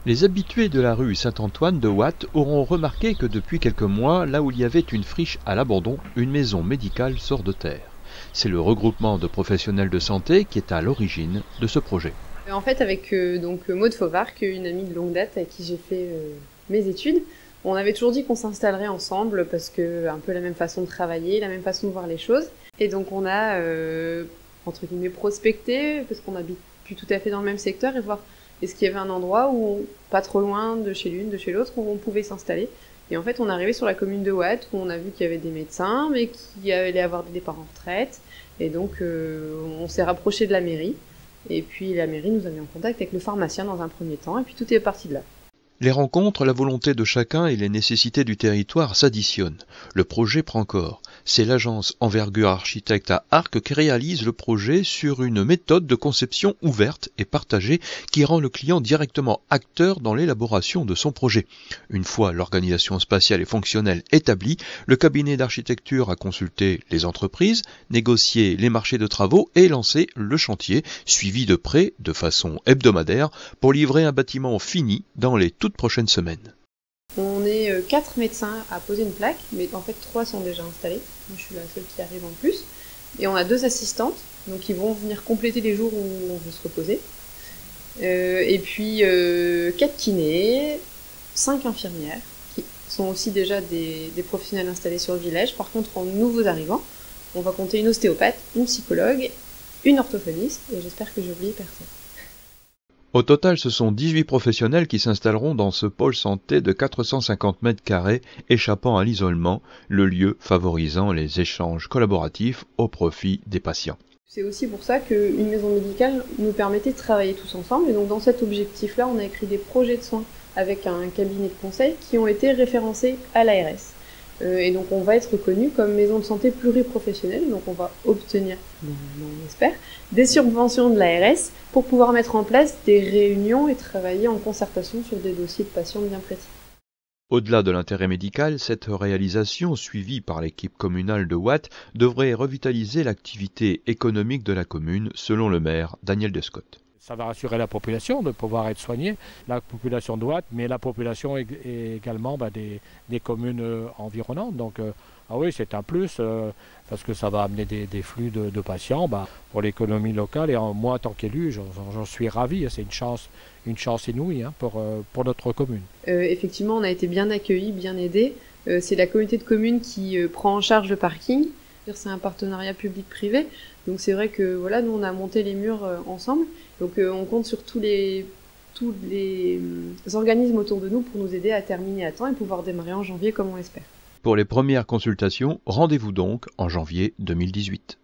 Les habitués de la rue Saint-Antoine de Watt auront remarqué que depuis quelques mois, là où il y avait une friche à l'abandon, une maison médicale sort de terre. C'est le regroupement de professionnels de santé qui est à l'origine de ce projet. En fait, avec Maude Fauvarc, une amie de longue date avec qui j'ai fait mes études, on avait toujours dit qu'on s'installerait ensemble parce que un peu la même façon de travailler, la même façon de voir les choses. Et donc on a entre guillemets prospecté parce qu'on habite plus tout à fait dans le même secteur et voir est-ce qu'il y avait un endroit où pas trop loin de chez l'une, de chez l'autre, où on pouvait s'installer. Et en fait, on est arrivé sur la commune de Watt où on a vu qu'il y avait des médecins, mais qui allaient avoir des départs en retraite. Et donc on s'est rapproché de la mairie. Et puis la mairie nous a mis en contact avec le pharmacien dans un premier temps, et puis tout est parti de là. Les rencontres, la volonté de chacun et les nécessités du territoire s'additionnent. Le projet prend corps. C'est l'agence Envergure Architecte à Arques qui réalise le projet sur une méthode de conception ouverte et partagée qui rend le client directement acteur dans l'élaboration de son projet. Une fois l'organisation spatiale et fonctionnelle établie, le cabinet d'architecture a consulté les entreprises, négocié les marchés de travaux et lancé le chantier, suivi de près, de façon hebdomadaire, pour livrer un bâtiment fini dans les toutes prochaines semaines. On est 4 médecins à poser une plaque, mais en fait 3 sont déjà installés. Moi, je suis la seule qui arrive en plus. Et on a 2 assistantes, donc ils vont venir compléter les jours où on veut se reposer. Et puis 4 kinés, 5 infirmières, qui sont aussi déjà des professionnels installés sur le village. Par contre, en nouveaux arrivants, on va compter une ostéopathe, une psychologue, une orthophoniste, et j'espère que j'ai oublié personne. Au total, ce sont 18 professionnels qui s'installeront dans ce pôle santé de 450 mètres carrés échappant à l'isolement, le lieu favorisant les échanges collaboratifs au profit des patients. C'est aussi pour ça qu'une maison médicale nous permettait de travailler tous ensemble. Et donc dans cet objectif-là, on a écrit des projets de soins avec un cabinet de conseil qui ont été référencés à l'ARS. Et donc on va être reconnu comme maison de santé pluriprofessionnelle, donc on va obtenir, on espère, des subventions de l'ARS pour pouvoir mettre en place des réunions et travailler en concertation sur des dossiers de patients bien précis. Au-delà de l'intérêt médical, cette réalisation, suivie par l'équipe communale de Watt, devrait revitaliser l'activité économique de la commune, selon le maire Daniel Descott. Ça va rassurer la population de pouvoir être soignée, la population de Watt, mais la population également des communes environnantes. Donc oui, c'est un plus parce que ça va amener des flux de patients pour l'économie locale. Et moi, en tant qu'élu, j'en suis ravi. C'est une chance inouïe pour notre commune. Effectivement, on a été bien accueillis, bien aidés. C'est la communauté de communes qui prend en charge le parking. C'est un partenariat public-privé. Donc c'est vrai que voilà, nous on a monté les murs ensemble. Donc on compte sur tous les organismes autour de nous pour nous aider à terminer à temps et pouvoir démarrer en janvier comme on l'espère. Pour les premières consultations, rendez-vous donc en janvier 2018.